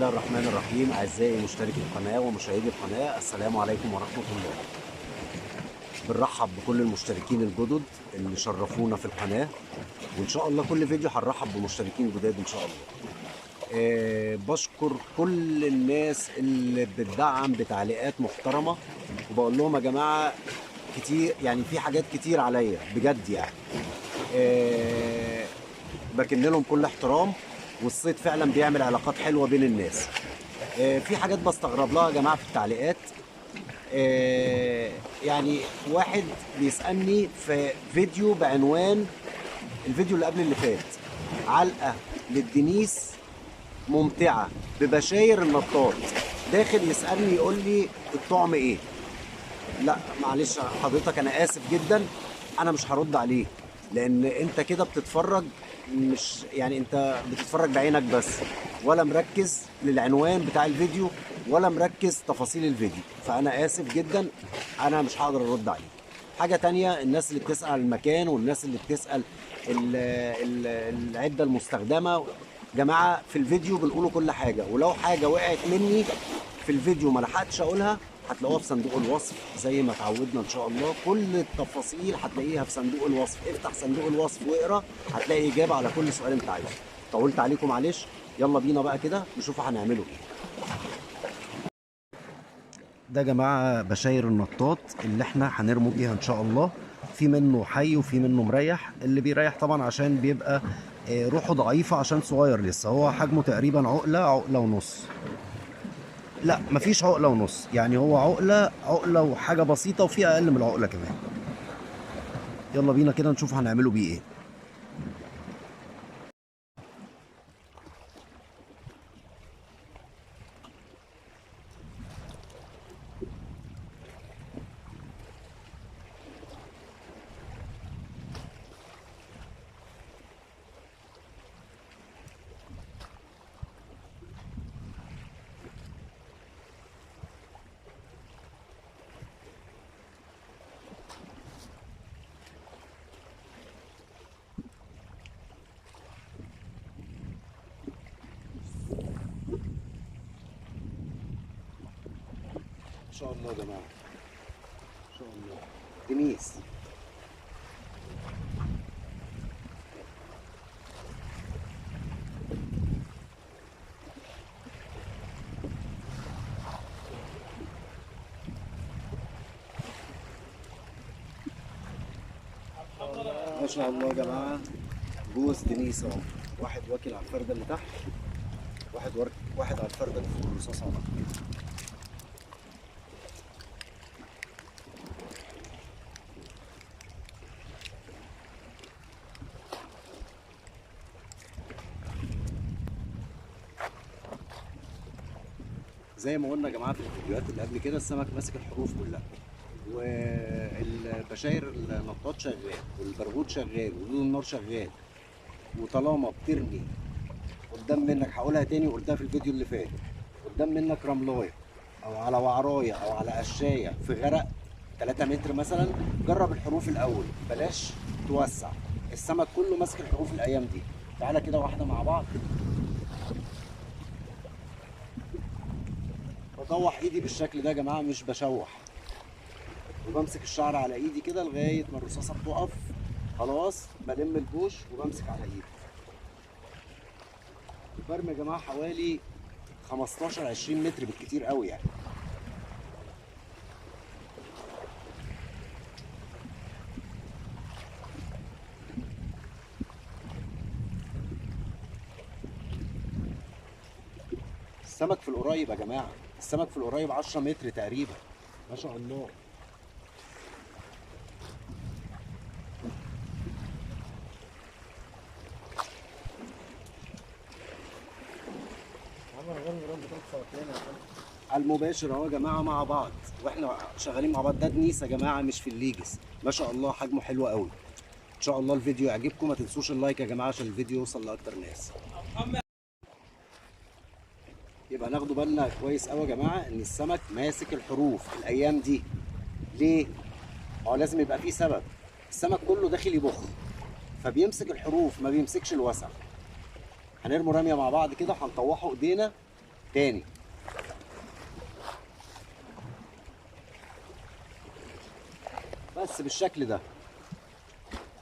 الله الرحمن الرحيم. أعزائي مشتركي القناة ومشاهدي القناة، السلام عليكم ورحمة الله. بنرحب بكل المشتركين الجدد اللي شرفونا في القناة، وإن شاء الله كل فيديو هنرحب بمشتركين جداد إن شاء الله. بشكر كل الناس اللي بتدعم بتعليقات محترمة، وبقول لهم يا جماعة كتير، يعني في حاجات كتير عليا بجد يعني. بكن لهم كل احترام، والصيد فعلا بيعمل علاقات حلوه بين الناس. في حاجات بستغرب لها يا جماعه في التعليقات. يعني واحد بيسالني في فيديو بعنوان الفيديو اللي قبل اللي فات: علقه للدنيس ممتعه ببشاير النطاط، داخل يسالني يقول لي الطعم ايه. لا معلش حضرتك، انا اسف جدا، انا مش هرد عليه، لان انت كده بتتفرج، مش يعني انت بتتفرج بعينك بس، ولا مركز للعنوان بتاع الفيديو، ولا مركز تفاصيل الفيديو. فانا اسف جدا، انا مش هقدر ارد عليه. حاجة تانية، الناس اللي بتسأل عن المكان، والناس اللي بتسأل العدة المستخدمة، جماعة في الفيديو بنقوله كل حاجة، ولو حاجة وقعت مني في الفيديو ما لحقتش اقولها هتلاقوها في صندوق الوصف زي ما اتعودنا ان شاء الله. كل التفاصيل هتلاقيها في صندوق الوصف، افتح صندوق الوصف واقرا، هتلاقي اجابه على كل سؤال انت عايزه. طولت عليكم معلش، يلا بينا بقى كده نشوف هنعمله ايه. ده يا جماعه بشاير النطاط اللي احنا هنرموا بيها ان شاء الله. في منه حي وفي منه مريح. اللي بيريح طبعا عشان بيبقى روحه ضعيفه، عشان صغير لسه، هو حجمه تقريبا عقله ونص. لا مفيش عقلة ونص، يعني هو عقلة وحاجة بسيطة، وفي أقل من العقلة كمان. يلا بينا كده نشوف هنعمله بيه ايه. ان شاء الله يا جماعة، ان شاء الله. دنيس. ما شاء الله يا جماعة، جوز دنيس اهو. واحد واكل على الفردة اللي تحت، واحد على الفردة اللي فوق الرصاصة على طول. زي ما قلنا يا جماعة في الفيديوهات اللي قبل كده، السمك ماسك الحروف كلها، والبشاير النطاط شغال، والبرغوث شغال، ودود النار شغال. وطالما بترمي قدام منك، هقولها تاني وقلتها في الفيديو اللي فات، قدام منك رملايه او على وعرايه او على قشايه في غرق 3 متر مثلا، جرب الحروف الاول، بلاش توسع. السمك كله ماسك الحروف الايام دي. تعالى كده واحده مع بعض. بطوح ايدي بالشكل ده يا جماعه، مش بشوح، وبمسك الشعر على ايدي كده لغايه ما الرصاصه بتقف. خلاص بلم البوش وبمسك على ايدي. برمي يا جماعه حوالي 15 20 متر بالكتير قوي يعني. السمك في القريب يا جماعه، السمك في القريب 10 متر تقريبا. ما شاء الله. على المباشر اهو يا جماعه مع بعض، واحنا شغالين مع بعض. ده دنيس يا جماعه، مش في الليجس. ما شاء الله حجمه حلو قوي. ان شاء الله الفيديو يعجبكم، ما تنسوش اللايك يا جماعه عشان الفيديو يوصل لاكتر ناس. يبقى ناخدوا بالنا كويس قوي يا جماعه ان السمك ماسك الحروف الايام دي. ليه؟ هو لازم يبقى فيه سبب. السمك كله داخل يبخ، فبيمسك الحروف، ما بيمسكش الوسع. هنرموا رميه مع بعض كده، هنطوحوا ايدينا تاني. بس بالشكل ده،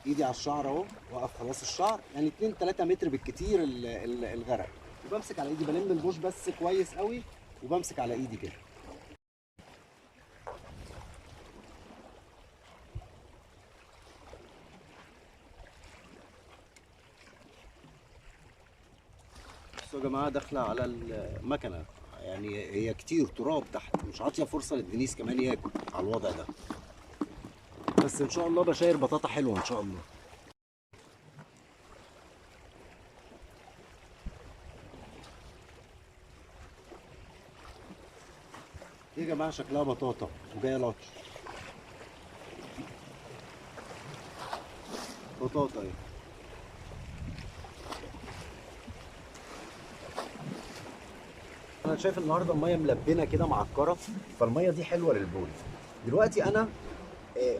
ايدي على الشعر اهو، واقف خلاص الشعر، يعني 2 3 متر بالكتير الغرق، وبمسك على ايدي، بلم البوش بس كويس قوي، وبمسك على ايدي كده. بصوا يا جماعه، داخله على المكنه، يعني هي كتير تراب تحت، مش عاطيه فرصه للدنيس كمان ياكل على الوضع ده. بس ان شاء الله بشاير بطاطا حلوه ان شاء الله. دي يا جماعه شكلها بطاطا وجايه لطش. بطاطا اهي. انا شايف النهارده الميه ملبنه كده معكره، فالميه دي حلوه للبول. دلوقتي انا آه،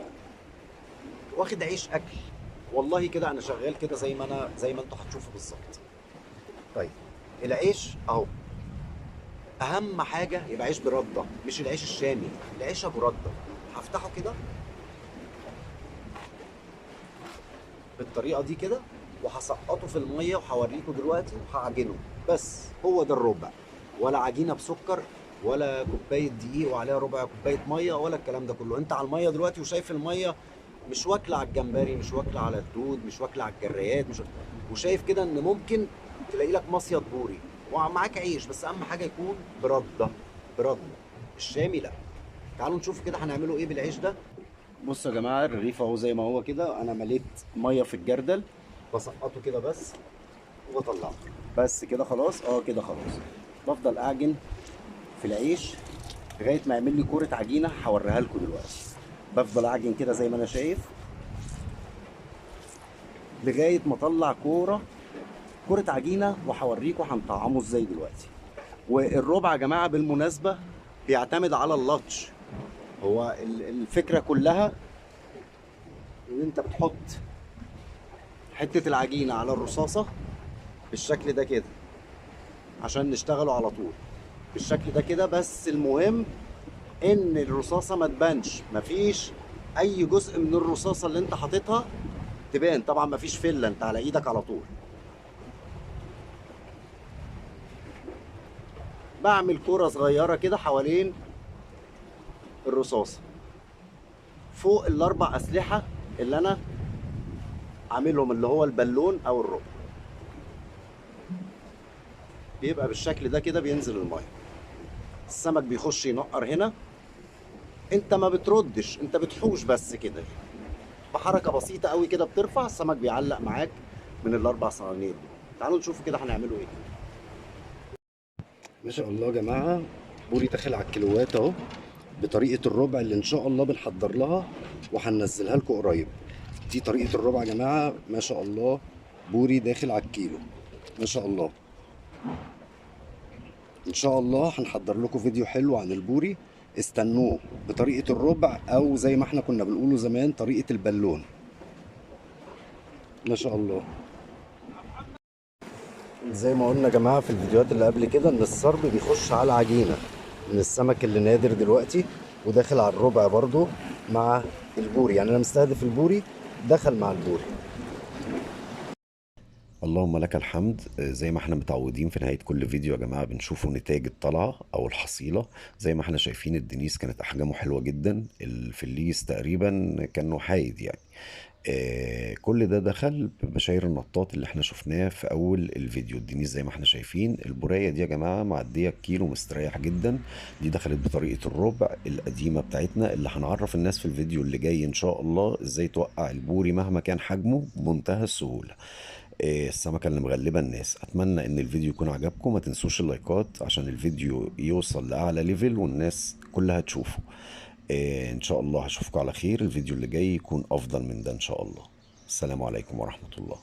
واخد عيش اكل، والله كده انا شغال كده زي ما انتوا هتشوفوا بالظبط. طيب العيش اهو، اهم حاجه يبقى عيش برده، مش العيش الشامي، العيش ابو رده. هفتحه كده بالطريقه دي كده، وهسقطه في الميه، وهوريكم دلوقتي، وهعجنه. بس هو ده الربع، ولا عجينه بسكر، ولا كوبايه دقيق وعليها ربع كوبايه ميه، ولا الكلام ده كله. انت على الميه دلوقتي وشايف الميه مش واكله على الجمبري، مش واكله على الدود، مش واكله على الجريات، مش وشايف كده ان ممكن تلاقي لك مصيد بوري ومعاك عيش، بس اهم حاجه يكون برده. برده الشامي لا. تعالوا نشوف كده هنعمله ايه بالعيش ده. بصوا يا جماعه، الرغيف اهو زي ما هو كده، انا مليت ميه في الجردل، بسقطه كده بس وبطلعه. بس كده خلاص، كده خلاص. بفضل اعجن في العيش لغايه ما يعمل لي كوره عجينه، هوريها لكم دلوقتي. بفضل اعجن كده زي ما انا شايف لغايه ما اطلع كوره عجينه، وهوريكم هنطعمه ازاي دلوقتي. والربع يا جماعه بالمناسبه بيعتمد على اللطش. هو الفكره كلها ان انت بتحط حته العجينه على الرصاصه بالشكل ده كده، عشان نشتغله على طول بالشكل ده كده. بس المهم ان الرصاصه ما تبانش، مفيش اي جزء من الرصاصه اللي انت حاططها تبان. طبعا مفيش فله، انت على ايدك على طول. بعمل كرة صغيرة كده حوالين الرصاصة، فوق الاربع اسلحة اللي انا عاملهم، اللي هو البالون او الربع. بيبقى بالشكل ده كده، بينزل المية، السمك بيخش ينقر هنا. انت ما بتردش، انت بتحوش بس كده بحركة بسيطة قوي كده، بترفع السمك بيعلق معاك من الاربع صوانير دول. تعالوا نشوف كده هنعمله ايه. ما شاء الله يا جماعة، بوري داخل على الكيلوات اهو، بطريقة الربع اللي ان شاء الله بنحضر لها وهننزلها لكم قريب. دي طريقة الربع يا جماعة، ما شاء الله. بوري داخل على الكيلو، ما شاء الله. ان شاء الله هنحضر لكم فيديو حلو عن البوري، استنوه بطريقة الربع، او زي ما احنا كنا بنقوله زمان طريقة البالون. ما شاء الله. زي ما قلنا يا جماعة في الفيديوهات اللي قبل كده، ان الصرب بيخش على عجينة من السمك اللي نادر دلوقتي، وداخل على الربع برضو مع البوري. يعني انا مستهدف البوري، دخل مع البوري. اللهم لك الحمد. زي ما احنا متعودين في نهاية كل فيديو يا جماعة بنشوفوا نتائج الطلعة او الحصيلة. زي ما احنا شايفين الدنيس كانت احجامه حلوة جدا، الفليس تقريبا كان حايد يعني. كل ده دخل ببشاير النطاط اللي احنا شفناه في اول الفيديو. الدنيس زي ما احنا شايفين البراية دي يا جماعة معدية الكيلو مستريح جدا. دي دخلت بطريقة الربع القديمة بتاعتنا، اللي هنعرف الناس في الفيديو اللي جاي ان شاء الله ازاي توقع البوري مهما كان حجمه بمنتهى السهولة. السمكة اللي مغلبة الناس. اتمنى ان الفيديو يكون عجبكم، ما تنسوش اللايكات عشان الفيديو يوصل لاعلى ليفل والناس كلها تشوفه. ان شاء الله هشوفكم على خير، الفيديو اللي جاي يكون افضل من ده ان شاء الله. السلام عليكم ورحمة الله.